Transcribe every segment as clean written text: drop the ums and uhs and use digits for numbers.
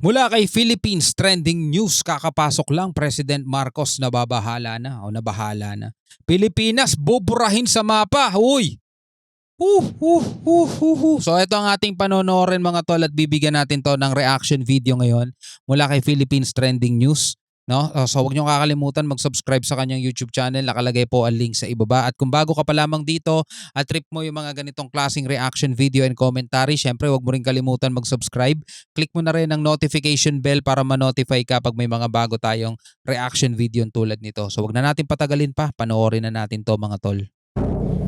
Mula kay Philippines Trending News, kakapasok lang President Marcos nababahala na o nabahala na. Pilipinas buburahin sa mapa. Uy! So ito ang ating panonoorin mga tol at bibigyan natin to ng reaction video ngayon mula kay Philippines Trending News. No? So huwag niyo kakalimutan mag-subscribe sa kanyang YouTube channel. Nakalagay po ang link sa ibaba. At kung bago ka pa lamang dito at trip mo yung mga ganitong klaseng reaction video and commentary, syempre huwag mo rin kalimutan mag-subscribe. Click mo na rin ang notification bell para ma-notify ka pag may mga bago tayong reaction video tulad nito. So huwag na natin patagalin pa. Panoorin na natin to mga tol.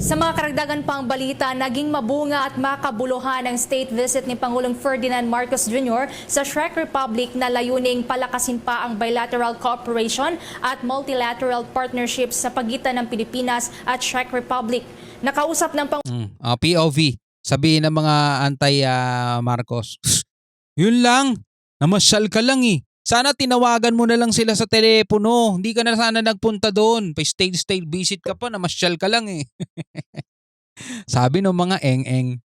Sa mga karagdagan pang balita, naging mabunga at makabuluhan ang state visit ni Pangulong Ferdinand Marcos Jr. sa Czech Republic na layuning palakasin pa ang bilateral cooperation at multilateral partnerships sa pagitan ng Pilipinas at Czech Republic. Nakausap ng POV, sabihin ng mga anti-Marcos, yun lang, namasyal ka lang eh. Sana tinawagan mo na lang sila sa telepono. Hindi ka na sana nagpunta doon. Pa-state visit ka pa, namasyal ka lang eh. Sabi ng mga eng-eng.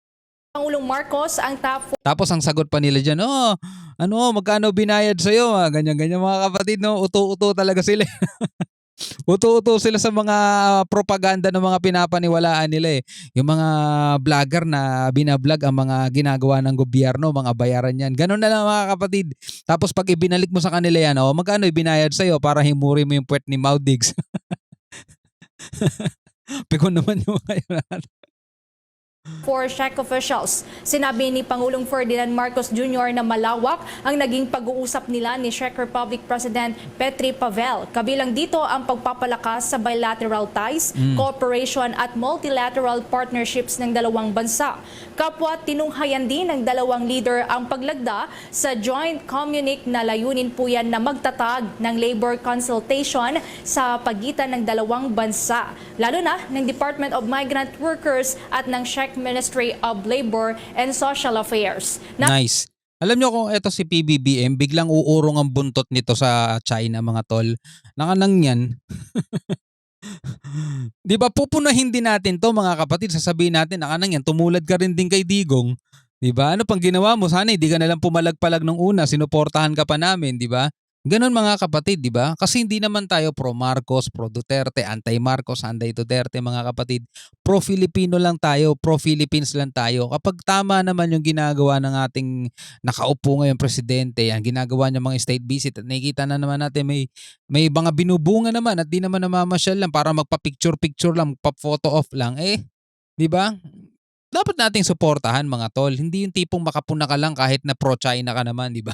Pangulong Marcos ang top Tapos ang sagot pa nila dyan, magkano binayad sa'yo? Ganyan-ganyan mga kapatid, no? Uto-uto talaga sila. Uto-uto sila sa mga propaganda ng mga pinapaniwalaan nila eh. Yung mga vlogger na binablog ang mga ginagawa ng gobyerno, mga bayaran yan. Ganun na lang mga kapatid. Tapos pag ibinalik mo sa kanila yan, magkano ibinayad sa'yo para himuri mo yung puwet ni Maudigs? Pikon naman yung mga for Czech officials. Sinabi ni Pangulong Ferdinand Marcos Jr. na malawak ang naging pag-uusap nila ni Czech Republic President Petr Pavel. Kabilang dito ang pagpapalakas sa bilateral ties, cooperation at multilateral partnerships ng dalawang bansa. Kapwa tinunghayan din ng dalawang leader ang paglagda sa joint communique na layunin po yan na magtatag ng labor consultation sa pagitan ng dalawang bansa, lalo na ng Department of Migrant Workers at ng Czech Ministry of Labor and Social Affairs. Nice. Alam nyo kung eto si PBBM, biglang uurong ang buntot nito sa China mga tol. Nakanang yan. Di ba pupunahin din natin to mga kapatid, sasabihin natin nakanang yan, tumulad ka rin din kay Digong. Di ba? Ano pang ginawa mo? Sana hindi ka nalang pumalag-palag nung una, sinuportahan ka pa namin, di ba? Ganon mga kapatid, di ba? Kasi hindi naman tayo pro Marcos, pro Duterte, anti-Marcos, anti-Duterte mga kapatid. Pro-Filipino lang tayo, pro-Philippines lang tayo. Kapag tama naman yung ginagawa ng ating nakaupo ngayong presidente, ang ginagawa niya mga state visit at nakikita na naman natin may mga binubunga naman at di naman namamasyal lang para magpa-picture-picture lang, magpa-photo off lang. Di ba? Dapat nating suportahan mga tol. Hindi yung tipong makapuna ka lang kahit na pro-China ka naman, di ba?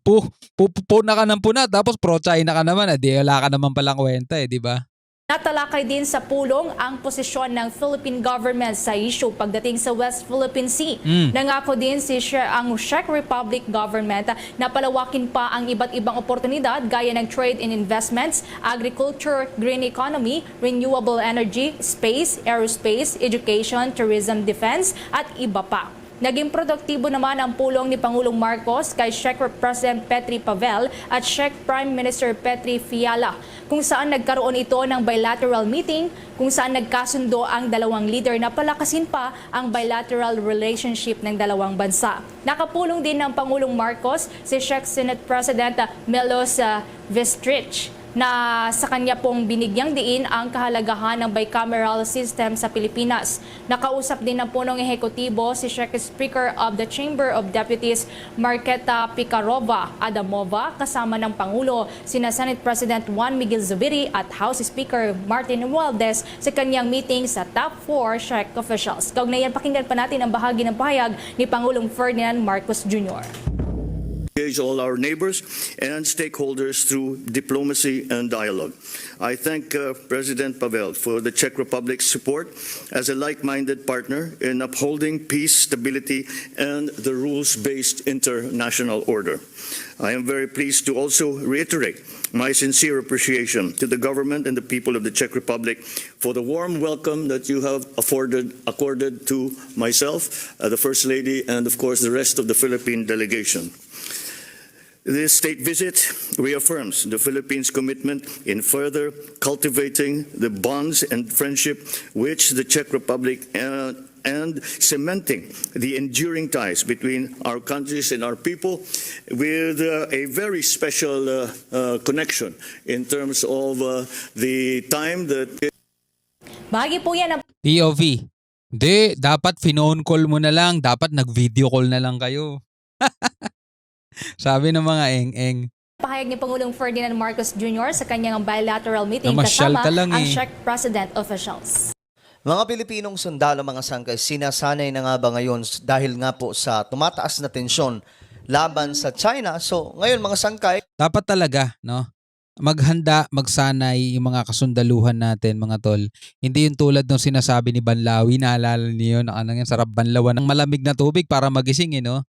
Puna ka ng puna tapos pro-China ka naman, di wala ka naman palang kwenta di ba? Natalakay din sa pulong ang posisyon ng Philippine government sa issue pagdating sa West Philippine Sea. Nangako din ang Czech Republic government na palawakin pa ang iba't ibang oportunidad gaya ng trade and investments, agriculture, green economy, renewable energy, space, aerospace, education, tourism, defense at iba pa. Naging produktibo naman ang pulong ni Pangulong Marcos kay Czech President Petr Pavel at Czech Prime Minister Petr Fiala, kung saan nagkaroon ito ng bilateral meeting kung saan nagkasundo ang dalawang leader na palakasin pa ang bilateral relationship ng dalawang bansa. Nakapulong din ng Pangulong Marcos si Czech Senate President Milos Vystrčil na sa kanya pong binigyang diin ang kahalagahan ng bicameral system sa Pilipinas. Nakausap din ng punong ehekutibo si Czech Speaker of the Chamber of Deputies Markéta Pekarová-Adamova kasama ng Pangulo sina Senate President Juan Miguel Zubiri at House Speaker Martin Romualdez sa kanyang meeting sa top 4 Czech officials. Kaugnayan, pakinggan pa natin ang bahagi ng pahayag ni Pangulong Ferdinand Marcos Jr. Engage all our neighbors and stakeholders through diplomacy and dialogue. I thank President Pavel for the Czech Republic's support as a like-minded partner in upholding peace, stability, and the rules-based international order. I am very pleased to also reiterate my sincere appreciation to the government and the people of the Czech Republic for the warm welcome that you have accorded to myself, the First Lady, and of course the rest of the Philippine delegation. This state visit reaffirms the Philippines' commitment in further cultivating the bonds and friendship which the Czech Republic and cementing the enduring ties between our countries and our people with a very special connection in terms of the time that Bahagi po yan ng POV. Hindi, dapat phone call mo na lang. Dapat nag-video call na lang kayo. Sabi ng mga eng-eng. pahayag ni Pangulong Ferdinand Marcos Jr. sa kanyang bilateral meeting Namasyal kasama ka lang ang eh. Czech president officials. Mga Pilipinong sundalo, mga sangkay, sinasanay na nga ba ngayon dahil nga po sa tumataas na tensyon laban sa China? So, ngayon mga sangkay, Dapat talaga, no? Maghanda, magsanay yung mga kasundaluhan natin, mga tol. Hindi yung tulad ng sinasabi ni Banlawi, naalala niyo yun, ano yan, sarap banlawan ng malamig na tubig para magising, no?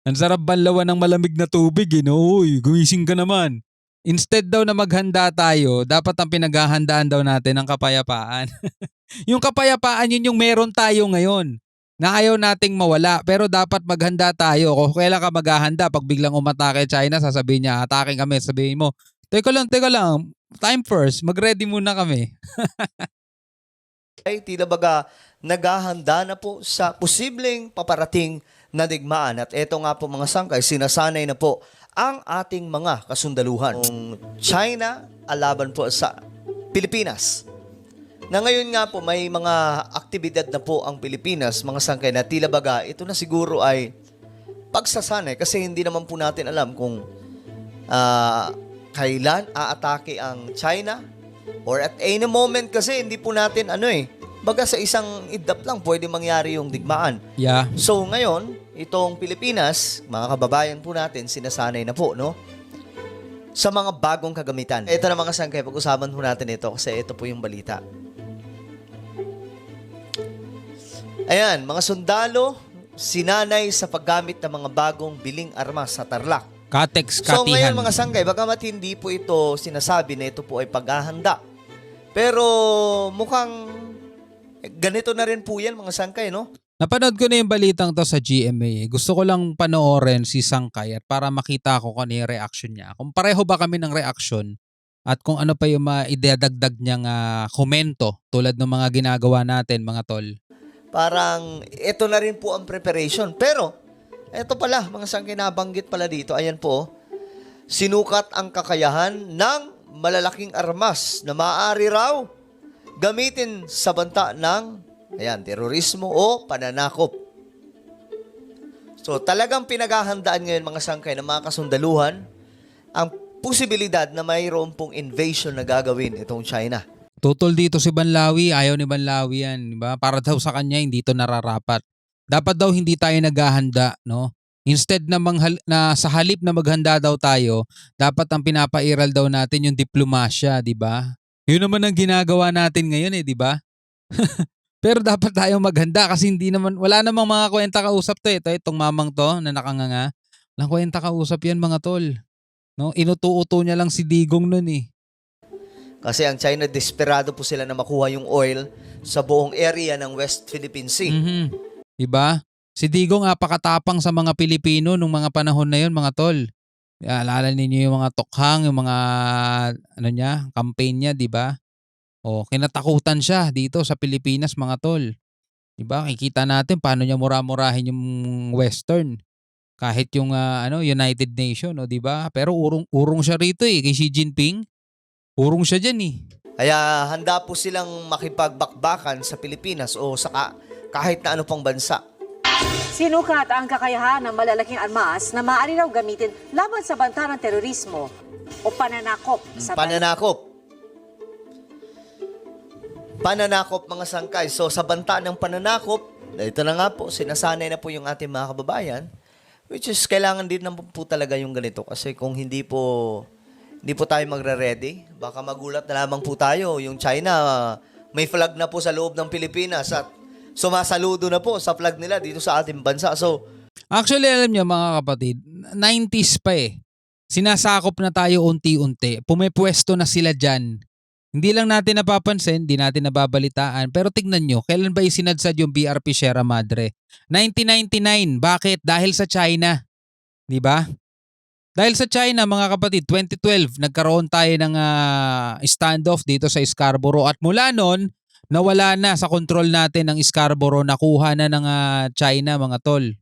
Ang sarap banlawan ng malamig na tubig, no? Uy, gumising ka naman. Instead daw na maghanda tayo, dapat ang pinaghahandaan daw natin ang kapayapaan. Yung kapayapaan, yun yung meron tayo ngayon na ayaw nating mawala. Pero dapat maghanda tayo. Kung kailan ka maghahanda, pag biglang umatake China, sasabihin niya, atake kami. Sabihin mo, teka lang, time first, mag-ready muna kami. ay tila baga naghahanda na po sa posibleng paparating na digmaan. At eto nga po mga sangkay, sinasanay na po ang ating mga kasundaluhan. Kung China, alaban po sa Pilipinas. Na ngayon nga po may mga aktibidad na po ang Pilipinas, mga sangkay, na tila baga ito na siguro ay pagsasanay kasi hindi naman po natin alam kung kailan aatake ang China or at any moment kasi hindi po natin baga sa isang idap lang pwede mangyari yung digmaan. Yeah. So ngayon, itong Pilipinas, mga kababayan po natin, sinasanay na po, no? Sa mga bagong kagamitan. Ito na mga sangkay, pag-usapan po natin ito kasi ito po yung balita. Ayan, mga sundalo, sinanay sa paggamit ng mga bagong biling armas sa Tarlac. Katex, So katihan. ngayon mga sangkay, bagamat hindi po ito sinasabi na ito po ay paghahanda. Pero mukhang ganito na rin po yan mga sangkay, no? Napanood ko na yung balitang to sa GMA. Gusto ko lang panoorin si Sangkay at para makita ko kung ano yung reaction niya. Kung pareho ba kami ng reaction at kung ano pa yung maidadagdag niyang komento tulad ng mga ginagawa natin mga tol. Parang ito na rin po ang preparation. Pero, ito pala, mga sangkay nabanggit pala dito. Ayan po, sinukat ang kakayahan ng malalaking armas na maaari raw gamitin sa banta ng terorismo o pananakop. So, talagang pinaghahandaan ngayon mga sangkay ng mga kasundaluhan ang posibilidad na mayroon pong invasion na gagawin itong China. Tutol dito si Banlawi, ayaw ni Banlawi yan, di ba? Para daw sa kanya hindi to nararapat. Dapat daw hindi tayo naghahanda, no? Instead na sa halip na maghanda daw tayo, dapat ang pinapairal daw natin yung diplomasya, di ba? Yun naman ang ginagawa natin ngayon di ba? Pero dapat tayo maghanda kasi wala namang mga kwenta kausap to. Itong mamang to na nakanganga. Walang kwenta kausap yan mga tol. No? Inuto-uto niya lang si Digong nun Kasi ang China, desperado po sila na makuha yung oil sa buong area ng West Philippine Sea. Diba? Si Digong apakatapang sa mga Pilipino nung mga panahon na yun mga tol. Alala ninyo yung mga tokhang, yung mga campaign niya, diba? O, kinatakutan siya dito sa Pilipinas mga tol. Diba? Kikita natin paano niya mura-murahin yung Western. Kahit yung United Nation, diba? Pero urong siya rito kay Xi Jinping. Urong siya dyan Kaya handa po silang makipagbakbakan sa Pilipinas o sa kahit na ano pang bansa. Sinukat ang kakayahan ng malalaking armas na maaari raw gamitin laban sa banta ng terorismo o pananakop sa Pananakop mga sangkay. So sa banta ng pananakop, ito na nga po, sinasanay na po yung ating mga kababayan, which is kailangan din naman po talaga yung ganito. Kasi kung hindi po tayo magre-ready, baka magulat na lamang po tayo. Yung China, may flag na po sa loob ng Pilipinas at sumasaludo na po sa flag nila dito sa ating bansa. So, actually, alam niyo mga kapatid, 90s pa Sinasakop na tayo unti-unti. Pumepwesto na sila dyan. Hindi lang natin napapansin, hindi natin nababalitaan. Pero tignan nyo, kailan ba isinadsad yung BRP Sierra Madre? 1999. Bakit? Dahil sa China. Di ba? Dahil sa China, mga kapatid, 2012, nagkaroon tayo ng standoff dito sa Scarborough. At mula noon, nawala na sa control natin ng Scarborough, nakuha na ng China, mga tol.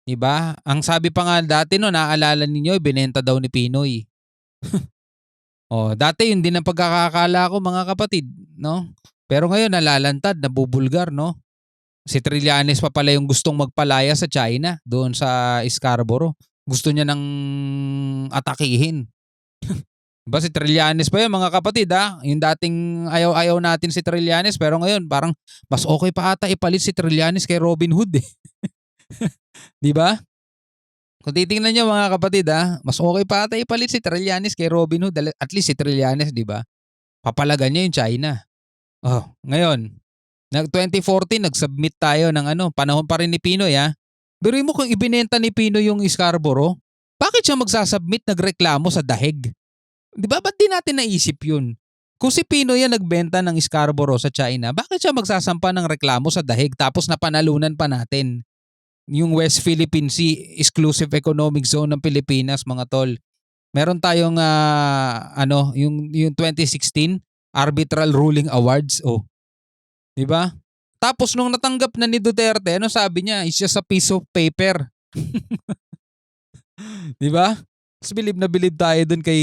'Di ba? Ang sabi pa nga dati no, naaalala ninyo, binenta daw ni Pinoy. Dati yun din ang pagkakakala ko, mga kapatid, no? Pero ngayon nalalantad, nabubulgar, no? Si Trillanes pa pala yung gustong magpalaya sa China doon sa Scarborough. Gusto niya nang atakihin. Diba si Trillanes pa yun, mga kapatid, ha? Yung dating ayaw-ayaw natin si Trillanes, pero ngayon parang mas okay pa ata ipalit si Trillanes kay Robin Hood, eh. Di ba? Kung titingnan niyo, mga kapatid, mas okay pa ata ipalit si Trillanes kay Robin Hood. At least si Trillanes, di ba? Papalagan niya yung China. Ngayon, 2014 nag-submit tayo ng panahon pa rin ni Pinoy, ha. Pero mo kung ibinenta ni Pinoy yung Scarborough, bakit siya magsasubmit nagreklamo sa dahig? Di ba? Ba't di natin naisip yun? Kung si Pinoy yan nagbenta ng Scarborough sa China, bakit siya magsasampa ng reklamo sa dahig tapos napanalunan pa natin yung West Philippine Sea Exclusive Economic Zone ng Pilipinas, mga tol? Meron tayong yung 2016 Arbitral Ruling Awards. Di ba? Tapos nung natanggap na ni Duterte, ano sabi niya? It's just a piece of paper. Di ba? Mas bilib na bilib tayo dun kay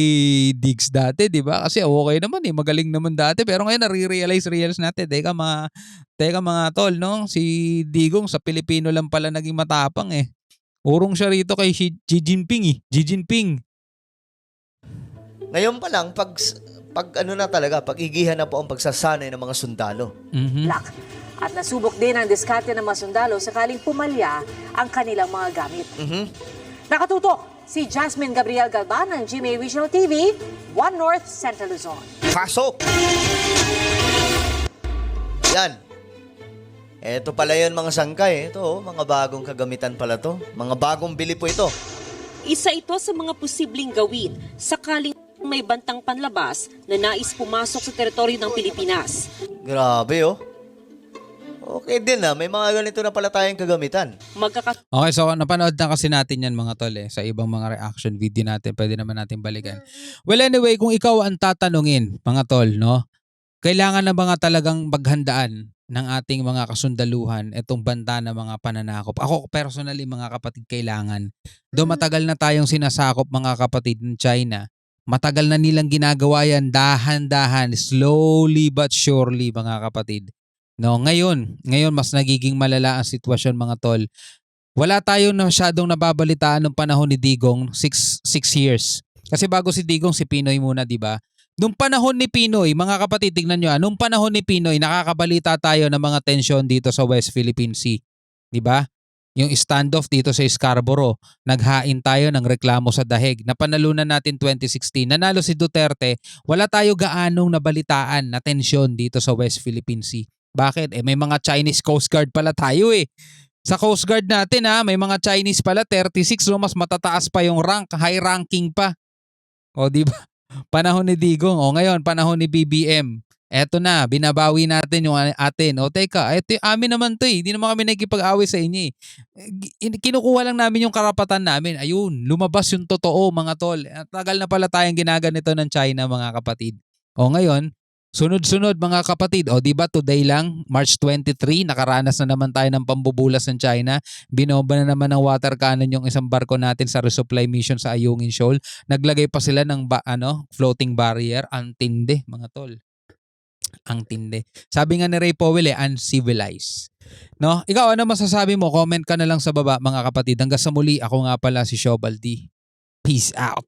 Diggs dati, di ba? Kasi okay naman, magaling naman dati. Pero ngayon nare-realize natin. Teka mga tol, no? Si Digong sa Pilipino lang pala naging matapang, eh. Urong siya rito kay Xi Jinping, eh. Xi Jinping. Ngayon pa lang, pag igihan na po ang pagsasanay ng mga sundalo. Black. At nasubok din ang diskarte ng mga sundalo sakaling pumalya ang kanilang mga gamit. Nakatutok si Jasmine Gabriel Galban ng GMA Regional TV, 1 North Central Luzon. Pasok! Yan. Ito pala yun, mga sangkay. Ito, mga bagong kagamitan pala to. Mga bagong bili po ito. Isa ito sa mga posibleng gawin sakaling may bantang panlabas na nais pumasok sa teritoryo ng Pilipinas. Grabe, oh. Okay din, may mga ganito na pala tayong kagamitan. Okay, so napanood na kasi natin yan, mga tol, sa ibang mga reaction video natin. Pwede naman natin balikan. Well, anyway, kung ikaw ang tatanungin, mga tol, no? Kailangan na ba nga talagang maghandaan ng ating mga kasundaluhan itong banta na mga pananakop? Ako personally, mga kapatid, kailangan. Though matagal na tayong sinasakop, mga kapatid, ng China, matagal na nilang ginagawa yan, dahan-dahan, slowly but surely, mga kapatid. No, ngayon mas nagiging malala ang sitwasyon, mga tol. Wala tayong masyadong nababalitaan ng panahon ni Digong, 6 years. Kasi bago si Digong, si Pinoy muna, di ba? Nung panahon ni Pinoy, mga kapatid, tingnan nyo, nung panahon ni Pinoy, nakakabalita tayo ng mga tensyon dito sa West Philippine Sea. Di ba? Yung standoff dito sa Scarborough, naghain tayo ng reklamo sa dahig. Napanalunan natin 2016. Nanalo si Duterte, wala tayo gaanong nabalitaan na tensyon dito sa West Philippine Sea. Bakit? May mga Chinese Coast Guard pala tayo, eh. Sa Coast Guard natin, may mga Chinese pala, 36, no? Mas matataas pa yung rank, high ranking pa. Di ba? Panahon ni Digong. Ngayon, panahon ni BBM. Eto na, binabawi natin yung atin. Teka, eto amin naman to, eh. Hindi naman kami nagkipag-away sa inyo, eh. Kinukuha lang namin yung karapatan namin. Ayun, lumabas yung totoo, mga tol. Tagal na pala tayong ginaganito ng China, mga kapatid. Ngayon, sunod-sunod, mga kapatid. Di ba today lang, March 23, nakaranas na naman tayo ng pambubulas ng China. Binomba na naman ng water cannon yung isang barko natin sa resupply mission sa Ayungin Shoal. Naglagay pa sila ng floating barrier. Ang tindi, mga tol. Ang tindi. Sabi nga ni Ray Powell, uncivilized. No? Ikaw, ano masasabi mo? Comment ka na lang sa baba, mga kapatid. Hanggang sa muli, ako nga pala si Shobaldi. Peace out.